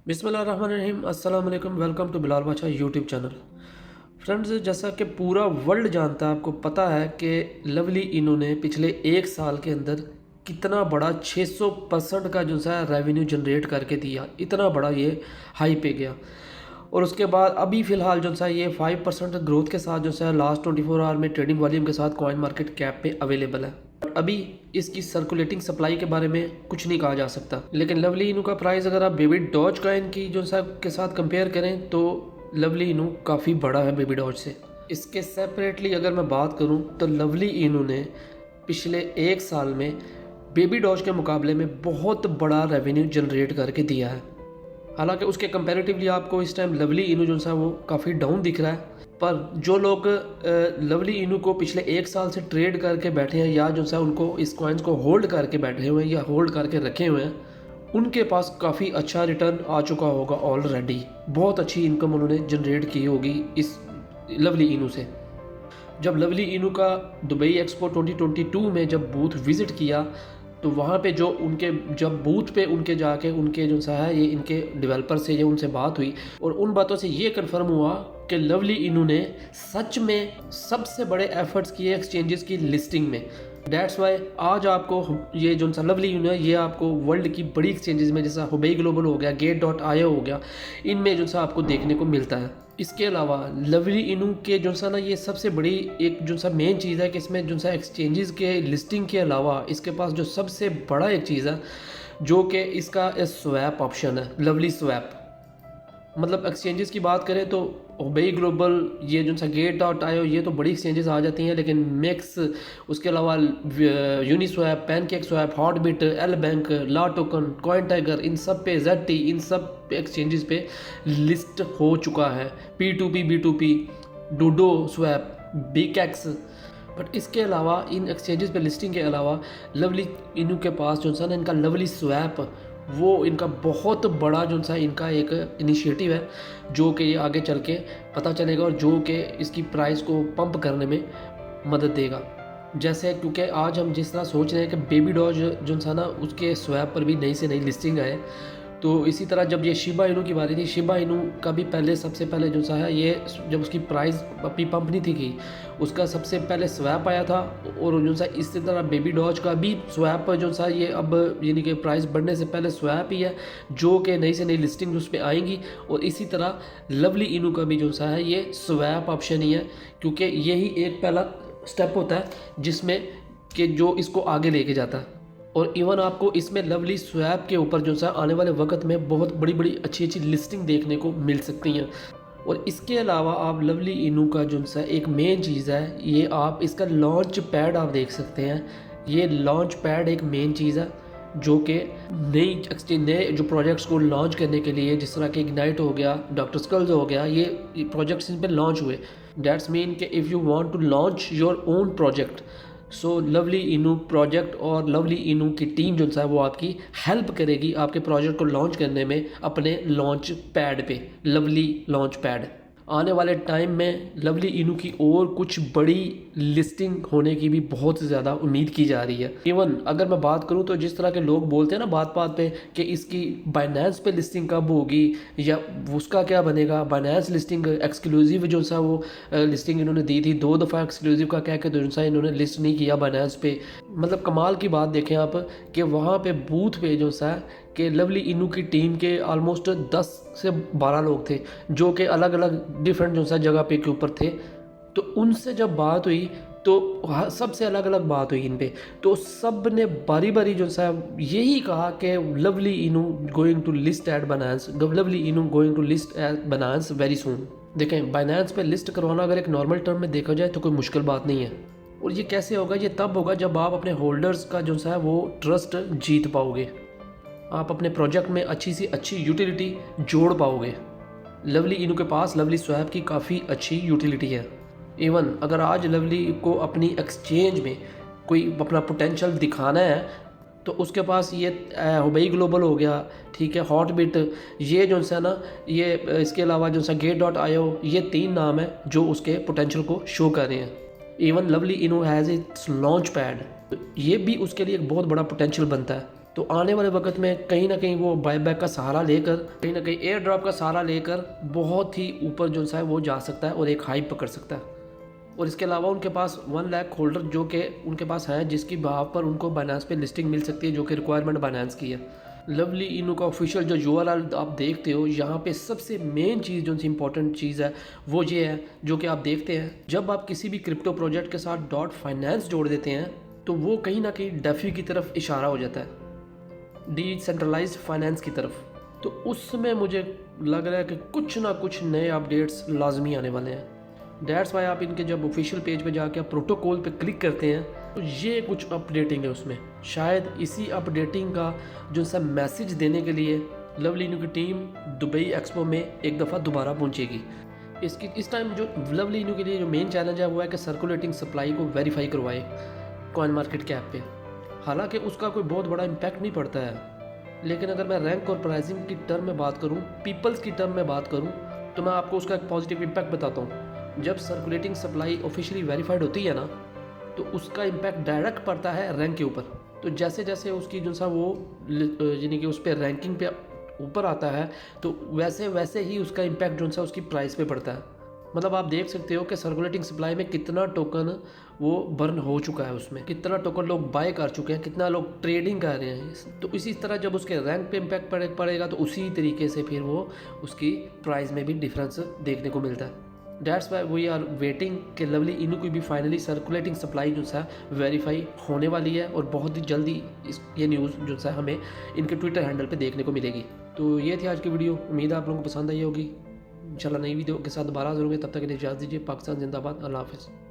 बिस्मिल्लाहिर्रहमानिर्रहीम, अस्सलाम वालेकुम। वेलकम टू बिलाल बादशाह यूट्यूब चैनल। फ्रेंड्स, जैसा कि पूरा वर्ल्ड जानता है, आपको पता है कि लवली इन्होंने पिछले एक साल के अंदर कितना बड़ा 600% का जो सा रेवेन्यू जनरेट करके दिया। इतना बड़ा ये हाई पे गया और उसके बाद अभी फ़िलहाल जो सा ये 5% ग्रोथ के साथ जो सा लास्ट 24 आवर में ट्रेडिंग वॉल्यूम के साथ कॉइन मार्केट कैप पे अवेलेबल है। अभी इसकी सर्कुलेटिंग सप्लाई के बारे में कुछ नहीं कहा जा सकता, लेकिन लवली इनू का प्राइस अगर आप बेबी डॉज कॉइन की जो सा के साथ कंपेयर करें तो लवली इनू काफ़ी बड़ा है बेबी डॉज से। इसके सेपरेटली अगर मैं बात करूं तो लवली इनू ने पिछले एक साल में बेबी डॉज के मुकाबले में बहुत बड़ा रेवेन्यू जनरेट करके दिया है। हालांकि उसके कंपैरेटिवली आपको इस टाइम लवली इनू जो सा वो काफ़ी डाउन दिख रहा है, पर जो लोग लवली इनू को पिछले एक साल से ट्रेड करके बैठे हैं या जो सा उनको इस कॉइन्स को होल्ड करके बैठे हुए हैं या होल्ड करके रखे हुए हैं, उनके पास काफ़ी अच्छा रिटर्न आ चुका होगा ऑलरेडी। बहुत अच्छी इनकम उन्होंने जनरेट की होगी इस लवली इनू से। जब लवली इनू का दुबई एक्सपो 2022 में जब बूथ विज़िट किया तो वहाँ पे जो उनके जब बूथ पे उनके जाके उनके जो सा है ये इनके डेवलपर से ये उनसे बात हुई और उन बातों से ये कंफर्म हुआ कि लवली इनू ने सच में सबसे बड़े एफर्ट्स किए एक्सचेंजेस की लिस्टिंग में। डेट्स वाई आज आपको ये जो सा लवली इनू है ये आपको वर्ल्ड की बड़ी एक्सचेंजेस में जैसा हुबई ग्लोबल हो गया, गेट.io हो गया, इनमें जो सा आपको देखने को मिलता है। इसके अलावा लवली इनू के जो सा ना ये सबसे बड़ी एक जो सा मेन चीज़ है कि इसमें जो सा एक्सचेंजेस के लिस्टिंग के अलावा इसके पास जो सबसे बड़ा एक चीज़ है जो कि इसका स्वैप ऑप्शन है। लवली स्वैप मतलब एक्सचेंजेस की बात करें तो हुबई ग्लोबल, ये जो सा गेट.io ये तो बड़ी एक्सचेंजेस आ जाती हैं, लेकिन मिक्स, उसके अलावा Uniswap, PancakeSwap, Hotbit, LBank, LATOKEN, CoinTiger, इन सब पे ZT, इन सब एक्सचेंजेस पे लिस्ट हो चुका है। P2P, B2P, डूडो swap, बिगएक्स। बट इसके अलावा इन एक्सचेंजेस पे लिस्टिंग के अलावा लवली इनू के पास जो सा ना इनका लवली स्वैप, वो इनका बहुत बड़ा जो सा इनका एक इनिशिएटिव है जो कि ये आगे चल के पता चलेगा और जो कि इसकी प्राइस को पंप करने में मदद देगा। जैसे क्योंकि आज हम जिस तरह सोच रहे हैं कि बेबी डॉज जो सा ना उसके स्वैप पर भी नई से नई लिस्टिंग आए, तो इसी तरह जब ये शिबा इनू की बारी थी, शिबा इनू का भी पहले सबसे पहले जो सा है ये जब उसकी प्राइस अपनी पंप नहीं थी की, उसका सबसे पहले स्वैप आया था और जो सा इसी तरह बेबी डॉज का भी स्वैप जो सा ये अब यानी कि प्राइस बढ़ने से पहले स्वैप ही है जो कि नई से नई लिस्टिंग उस पर आएंगी। और इसी तरह लवली इनू का भी जो सा है ये स्वैप ऑप्शन ही है, क्योंकि यही एक पहला स्टेप होता है जिसमें कि जो इसको आगे लेके जाता है। और इवन आपको इसमें लवली स्वैप के ऊपर जो सा आने वाले वक्त में बहुत बड़ी बड़ी अच्छी अच्छी लिस्टिंग देखने को मिल सकती हैं। और इसके अलावा आप लवली इनू का जो सा एक मेन चीज़ है, ये आप इसका लॉन्च पैड आप देख सकते हैं। ये लॉन्च पैड एक मेन चीज़ है जो कि नए जो प्रोजेक्ट्स को लॉन्च करने के लिए, जिस तरह के इग्नाइट हो गया, डॉक्टर स्कल्स हो गया, ये प्रोजेक्ट्स इन पर लॉन्च हुए। दैट्स मीन कि if you want to launch your own project, so lovely Inu project और लवली इनू की टीम जो है वो आपकी हेल्प करेगी आपके प्रोजेक्ट को लॉन्च करने में अपने लॉन्च पैड पे, लवली लॉन्च पैड। आने वाले टाइम में लवली इनू की और कुछ बड़ी लिस्टिंग होने की भी बहुत ज़्यादा उम्मीद की जा रही है। इवन अगर मैं बात करूं तो जिस तरह के लोग बोलते हैं ना बात बात पे कि इसकी बाइनेंस पे लिस्टिंग कब होगी या उसका क्या बनेगा, बाइनेंस लिस्टिंग एक्सक्लूसिव जो सा वो लिस्टिंग इन्होंने दी थी, 2 दफ़ा एक्सक्लूसिव का कह के जो सा इन्होंने लिस्ट नहीं किया बाइनेंस पे। मतलब कमाल की बात देखें आप कि वहाँ पे बूथ पे जो सा कि लवली इनू की टीम के ऑलमोस्ट 10 से 12 लोग थे जो कि अलग अलग डिफरेंट जो सा जगह पे के ऊपर थे। तो उनसे जब बात हुई तो सबसे अलग अलग बात हुई इन पे, तो सब ने बारी बारी जो सा यही कहा कि lovely Inu going to list at Binance, Lovely Inu going to list at Binance very soon. देखें, बाइनेंस पे लिस्ट करवाना अगर एक नॉर्मल टर्म में देखा जाए तो कोई मुश्किल बात नहीं है। और ये कैसे होगा? ये तब होगा जब आप अपने होल्डर्स का जो सा है वो ट्रस्ट जीत पाओगे, आप अपने प्रोजेक्ट में अच्छी सी अच्छी यूटिलिटी जोड़ पाओगे। लवली इनू के पास लवली स्वैप की काफ़ी अच्छी यूटिलिटी है। इवन अगर आज लवली को अपनी एक्सचेंज में कोई अपना पोटेंशियल दिखाना है तो उसके पास ये हुबई ग्लोबल हो गया, ठीक है, हॉटबिट, ये जो सा ना ये इसके अलावा जो सा गेट.io, ये 3 नाम है जो उसके पोटेंशियल को शो कर रहे हैं। इवन लवली इनू हैज़ इट्स लॉन्च पैड, ये भी उसके लिए एक बहुत बड़ा पोटेंशियल बनता है। तो आने वाले वक्त में कहीं ना कहीं वो बायबैक का सहारा लेकर, कहीं ना कहीं एयर ड्रॉप का सहारा लेकर बहुत ही ऊपर जो सा है वो जा सकता है और एक हाइप पकड़ सकता है। और इसके अलावा उनके पास 1 लाख होल्डर जो कि उनके पास हैं, जिसकी भाव पर उनको बाइनेंस पे लिस्टिंग मिल सकती है, जो कि रिक्वायरमेंट बाइनेंस की है। लवली इनू का ऑफिशियल जो URL आप देखते हो, यहाँ पे सबसे मेन चीज़ जो सी इंपॉर्टेंट चीज़ है वो ये है, जो कि आप देखते हैं जब आप किसी भी क्रिप्टो प्रोजेक्ट के साथ .finance जोड़ देते हैं तो वो कहीं ना कहीं डेफी की तरफ इशारा हो जाता है, डिसेंट्रलाइज्ड फाइनेंस की तरफ। तो उसमें मुझे लग रहा है कि कुछ ना कुछ नए अपडेट्स लाजमी आने वाले हैं। दैट्स वाई आप इनके जब ऑफिशियल पेज पे जाके आप प्रोटोकॉल पे क्लिक करते हैं तो ये कुछ अपडेटिंग है उसमें। शायद इसी अपडेटिंग का जो सा मैसेज देने के लिए लवली इनू की टीम दुबई एक्सपो में एक दफ़ा दोबारा पहुंचेगी। इस टाइम जो लवली इनू के लिए जो मेन चैलेंज है वो है कि सर्कुलेटिंग सप्लाई को वेरीफाई करवाए कॉइन मार्केट कैप पे। हालांकि उसका कोई बहुत बड़ा इम्पैक्ट नहीं पड़ता है, लेकिन अगर मैं रैंक और प्राइसिंग की टर्म में बात करूँ, पीपल्स की टर्म में बात करूँ, तो मैं आपको उसका एक पॉजिटिव इम्पैक्ट बताता हूँ। जब सर्कुलेटिंग सप्लाई ऑफिशियली वेरीफाइड होती है ना, तो उसका इम्पैक्ट डायरेक्ट पड़ता है रैंक के ऊपर। तो जैसे जैसे उसकी जो सा वो यानी कि उस पर रैंकिंग पे ऊपर आता है, तो वैसे वैसे ही उसका इम्पैक्ट जो सा उसकी प्राइस पे पड़ता है। मतलब आप देख सकते हो कि सर्कुलेटिंग सप्लाई में कितना टोकन वो बर्न हो चुका है, उसमें कितना टोकन लोग बाय कर चुके हैं, कितना लोग ट्रेडिंग कर रहे हैं। तो इसी तरह जब उसके रैंक पे इम्पैक्ट पड़ेगा तो उसी तरीके से फिर वो उसकी प्राइस में भी डिफरेंस देखने को मिलता है। That's why we are waiting कि लवली इनू की भी फाइनली सर्कुलेटिंग सप्लाई जो सा वेरीफाई होने वाली है और बहुत ही जल्दी ये न्यूज़ जो सा हमें इनके ट्विटर हैंडल पे देखने को मिलेगी। तो ये थी आज की वीडियो, उम्मीद है आप लोगों को पसंद आई होगी। इंशाल्लाह नई वीडियो के साथ दोबारा हाजिर होंगे, तब तक के लिए इजाज़त दीजिए। पाकिस्तान जिंदाबाद, अल्लाह हाफिज़।